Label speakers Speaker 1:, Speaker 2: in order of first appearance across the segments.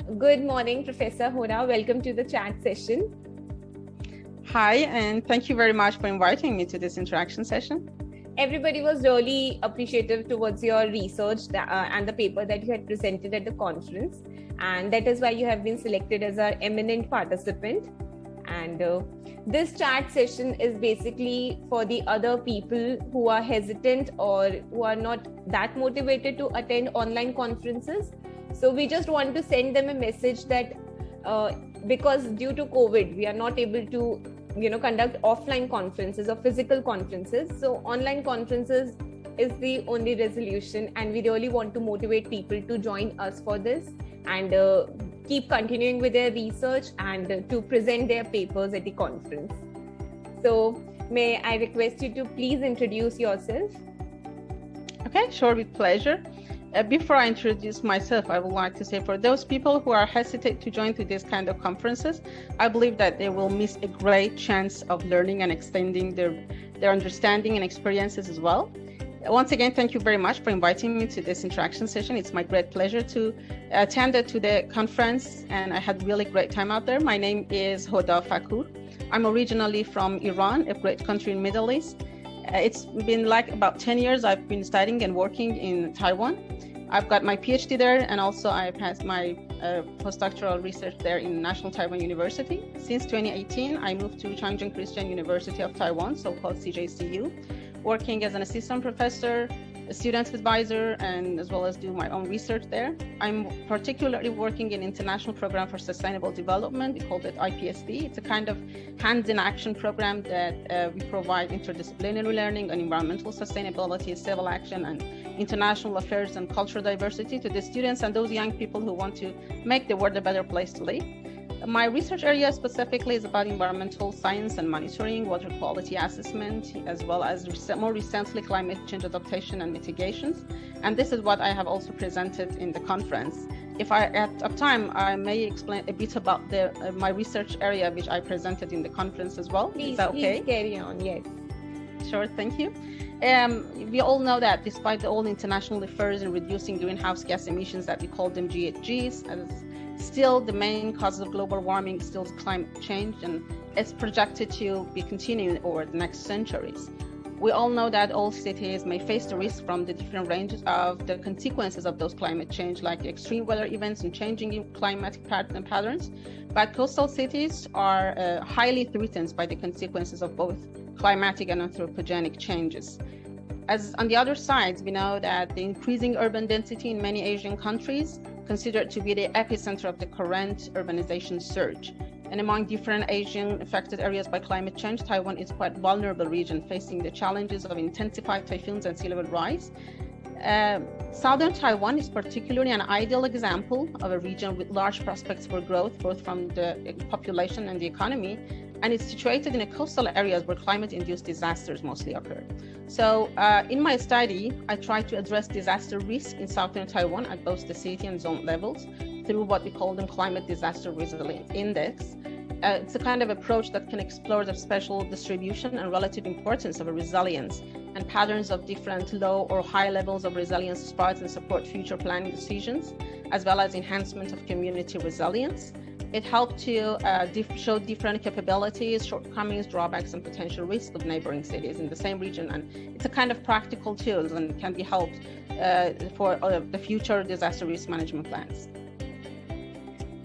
Speaker 1: Good morning, Professor Hoda. Welcome to the chat session.
Speaker 2: Hi, and thank you very much for inviting me to this interaction session.
Speaker 1: Everybody was really appreciative towards your research and the paper that you had presented at the conference. And that is why you have been selected as our eminent participant. And this chat session is basically for the other people who are hesitant or who are not that motivated to attend online conferences. So we just want to send them a message that because due to COVID, we are not able to conduct offline conferences or physical conferences. So online conferences is the only resolution, and we really want to motivate people to join us for this and keep continuing with their research and to present their papers at the conference. So may I request you to please introduce yourself?
Speaker 2: Okay, sure, with pleasure. Before I introduce myself, I would like to say for those people who are hesitant to join to this kind of conferences, I believe that they will miss a great chance of learning and extending their understanding and experiences as well. Once again, thank you very much for inviting me to this interaction session. It's my great pleasure to attend to the conference, and I had really great time out there. My name is Hoda Fakur. I'm originally from Iran, a great country in Middle East. It's been like about 10 years I've been studying and working in Taiwan. I've got my PhD there, and also I passed my postdoctoral research there in National Taiwan University. Since 2018, I moved to Changchun Christian University of Taiwan, so-called CJCU, working as an assistant professor, a student advisor, and as well as do my own research there. I'm particularly working in International Program for Sustainable Development. We call it IPSD. It's a kind of hands-in-action program that we provide interdisciplinary learning on environmental sustainability, civil action, and international affairs and cultural diversity to the students and those young people who want to make the world a better place to live. My research area specifically is about environmental science and monitoring, water quality assessment, as well as more recently climate change adaptation and mitigations. And this is what I have also presented in the conference. If I have time, I may explain a bit about my research area, which I presented in the conference as well.
Speaker 1: Please,
Speaker 2: is that okay?
Speaker 1: Please carry on, yes.
Speaker 2: Sure, thank you. We all know that despite all international efforts in reducing greenhouse gas emissions that we call them GHGs, still the main cause of global warming is still climate change, and it's projected to be continuing over the next centuries. We all know that all cities may face the risk from the different ranges of the consequences of those climate change, like extreme weather events and changing climatic patterns. But coastal cities are highly threatened by the consequences of both climatic and anthropogenic changes. As on the other side, we know that the increasing urban density in many Asian countries considered to be the epicenter of the current urbanization surge. And among different Asian affected areas by climate change, Taiwan is quite a vulnerable region, facing the challenges of intensified typhoons and sea level rise. Southern Taiwan is particularly an ideal example of a region with large prospects for growth, both from the population and the economy, and it's situated in coastal areas where climate-induced disasters mostly occur. So in my study, I tried to address disaster risk in southern Taiwan at both the city and zone levels through what we call them Climate Disaster Resilience Index. It's a kind of approach that can explore the spatial distribution and relative importance of a resilience and patterns of different low or high levels of resilience spots and support future planning decisions, as well as enhancement of community resilience. It helped to show different capabilities, shortcomings, drawbacks, and potential risks of neighboring cities in the same region. And it's a kind of practical tool and can be helped for the future disaster risk management plans.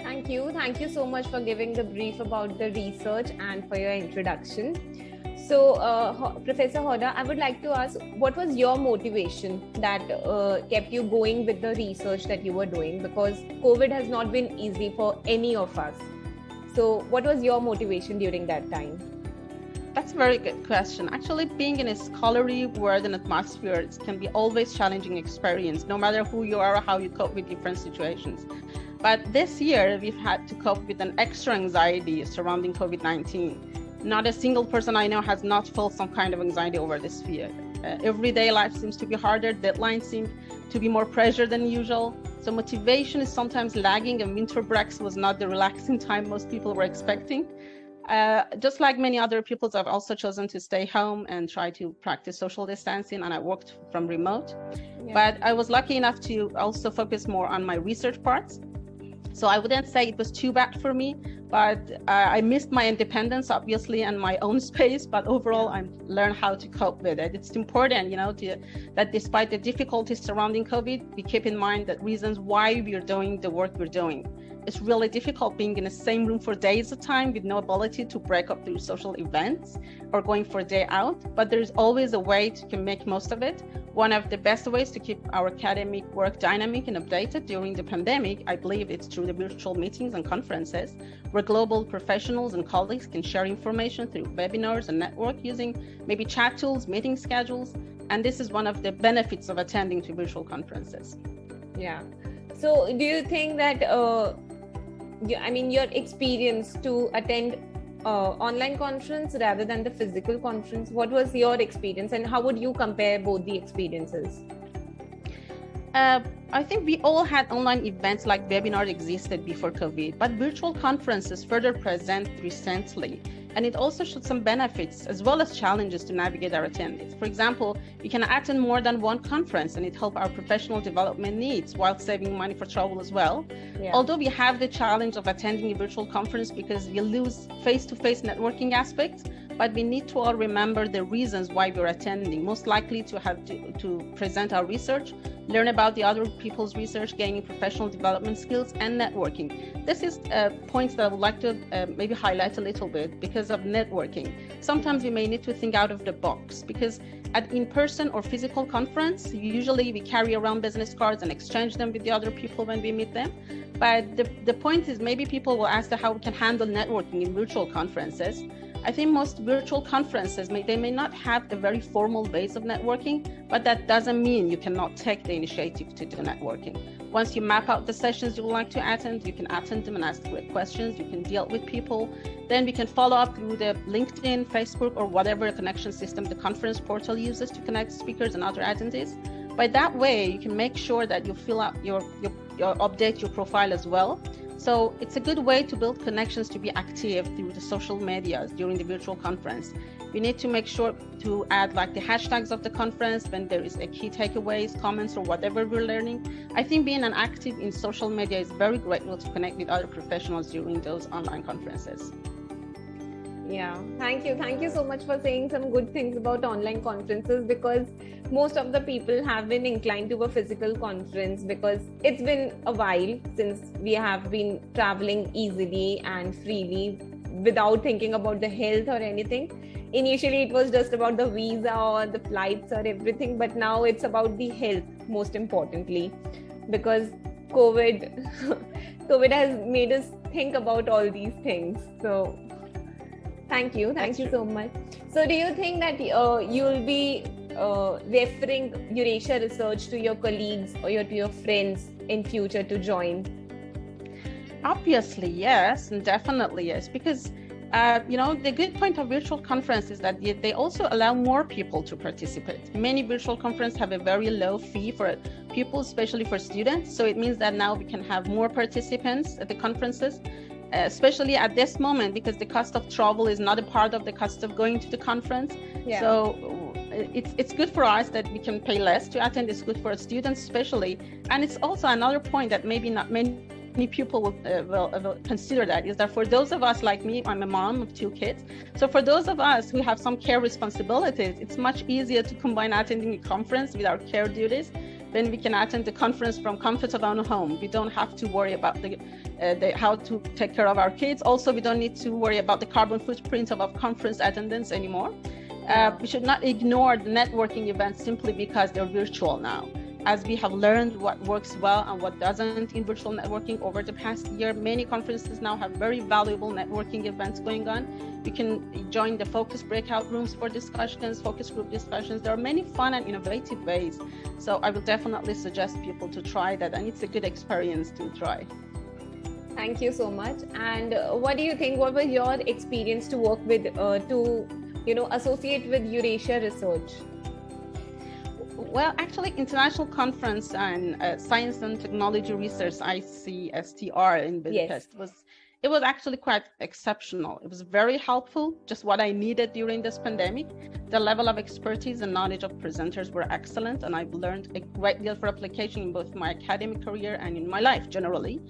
Speaker 1: Thank you. Thank you so much for giving the brief about the research and for your introduction. So, Professor Hoda, I would like to ask, what was your motivation that kept you going with the research that you were doing? Because COVID has not been easy for any of us. So, what was your motivation during that time?
Speaker 2: That's a very good question. Actually, being in a scholarly world and atmosphere can be always challenging experience, no matter who you are or how you cope with different situations. But this year, we've had to cope with an extra anxiety surrounding COVID-19. Not a single person I know has not felt some kind of anxiety over this fear. Everyday life seems to be harder, deadlines seem to be more pressure than usual. So motivation is sometimes lagging, and winter breaks was not the relaxing time most people were expecting. Just like many other people, I've also chosen to stay home and try to practice social distancing, and I worked from remote. Yeah. But I was lucky enough to also focus more on my research parts. So I wouldn't say it was too bad for me, but I missed my independence, obviously, and my own space. But overall, I learned how to cope with it. It's important, that despite the difficulties surrounding COVID, we keep in mind the reasons why we're doing the work we're doing. It's really difficult being in the same room for days at a time with no ability to break up through social events or going for a day out, but there's always a way to make most of it. One of the best ways to keep our academic work dynamic and updated during the pandemic, I believe it's through the virtual meetings and conferences, where global professionals and colleagues can share information through webinars and network using maybe chat tools, meeting schedules, and this is one of the benefits of attending to virtual conferences.
Speaker 1: Yeah. So do you think that your experience to attend online conference rather than the physical conference, what was your experience and how would you compare both the experiences?
Speaker 2: I think we all had online events like webinars existed before COVID, but virtual conferences further present recently. And it also showed some benefits as well as challenges to navigate our attendees. For example, we can attend more than one conference and it helps our professional development needs while saving money for travel as well. Yeah. Although we have the challenge of attending a virtual conference because we lose face-to-face networking aspects, but we need to all remember the reasons why we're attending, most likely to have to present our research, learn about the other people's research, gaining professional development skills and networking. This is points that I would like to maybe highlight a little bit because of networking. Sometimes we may need to think out of the box because at in-person or physical conference, usually we carry around business cards and exchange them with the other people when we meet them. But the point is maybe people will ask how we can handle networking in virtual conferences. I think most virtual conferences, they may not have a very formal base of networking, but that doesn't mean you cannot take the initiative to do networking. Once you map out the sessions you would like to attend, you can attend them and ask great questions, you can deal with people. Then we can follow up through the LinkedIn, Facebook, or whatever connection system the conference portal uses to connect speakers and other attendees. By that way, you can make sure that you fill out your update your profile as well. So it's a good way to build connections to be active through the social medias during the virtual conference. We need to make sure to add like the hashtags of the conference when there is a key takeaways, comments, or whatever we're learning. I think being an active in social media is very great way to connect with other professionals during those online conferences.
Speaker 1: Yeah, thank you. Thank you so much for saying some good things about online conferences, because most of the people have been inclined to a physical conference because it's been a while since we have been traveling easily and freely without thinking about the health or anything. Initially, it was just about the visa or the flights or everything, but now it's about the health most importantly, because COVID has made us think about all these things. So thank you so much. So do you think that you'll be referring Eurasia research to your colleagues or to your friends in future to join?
Speaker 2: Obviously, yes, and definitely yes, because the good point of virtual conference is that they also allow more people to participate. Many virtual conferences have a very low fee for people, especially for students. So it means that now we can have more participants at the conferences, especially at this moment, because the cost of travel is not a part of the cost of going to the conference. Yeah. So it's good for us that we can pay less to attend. It's good for students especially. And it's also another point that maybe not many people will consider, that is that for those of us like me, I'm a mom of 2 kids. So for those of us who have some care responsibilities, it's much easier to combine attending a conference with our care duties. Then we can attend the conference from comfort of our home. We don't have to worry about how to take care of our kids. Also, we don't need to worry about the carbon footprint of our conference attendance anymore. We should not ignore the networking events simply because they're virtual now. As we have learned what works well and what doesn't in virtual networking over the past year, many conferences now have very valuable networking events going on. You can join the focus breakout rooms for discussions, focus group discussions. There are many fun and innovative ways. So I will definitely suggest people to try that, and it's a good experience to try.
Speaker 1: Thank you so much. And what do you think? What was your experience to work with, associate with Eurasia Research?
Speaker 2: Well, actually, International Conference on Science and Technology Research, ICSTR in Budapest, It was actually quite exceptional. It was very helpful, just what I needed during this pandemic. The level of expertise and knowledge of presenters were excellent, and I've learned a great deal for application in both my academic career and in my life generally.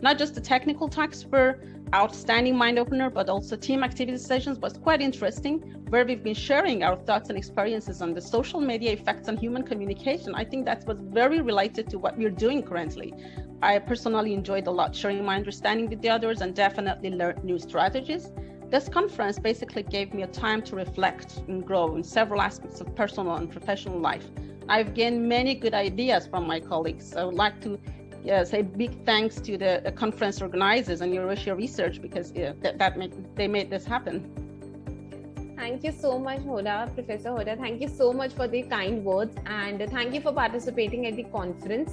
Speaker 2: Not just the technical talks were outstanding mind opener, but also team activity sessions was quite interesting, where we've been sharing our thoughts and experiences on the social media effects on human communication. I think that was very related to what we're doing currently. I personally enjoyed a lot sharing my understanding with the others and definitely learned new strategies. This conference basically gave me a time to reflect and grow in several aspects of personal and professional life. I've gained many good ideas from my colleagues. I would like to say big thanks to the conference organizers and Eurasia Research, because they made this happen.
Speaker 1: Thank you so much, Hoda, Professor Hoda. Thank you so much for the kind words, and thank you for participating at the conference.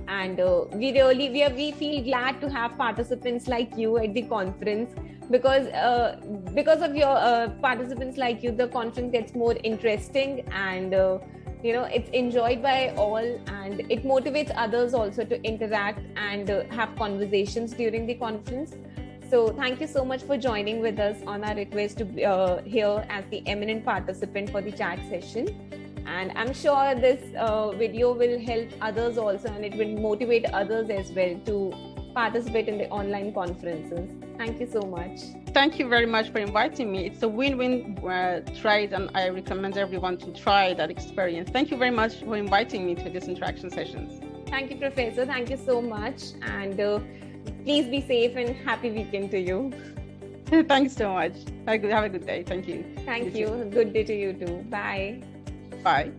Speaker 1: And we feel glad to have participants like you at the conference, because of your participants like you, the conference gets more interesting, and it's enjoyed by all, and it motivates others also to interact and have conversations during the conference. So thank you so much for joining with us on our request to be here as the eminent participant for the chat session. And I'm sure this video will help others also, and it will motivate others as well to participate in the online conferences. Thank you so much.
Speaker 2: Thank you very much for inviting me. It's a win-win trade, and I recommend everyone to try that experience. Thank you very much for inviting me to these interaction sessions.
Speaker 1: Thank you, Professor. Thank you so much. And please be safe and happy weekend to you.
Speaker 2: Thanks so much. Have a good day. Thank you.
Speaker 1: Thank you. Good day to you too. Bye.
Speaker 2: Bye.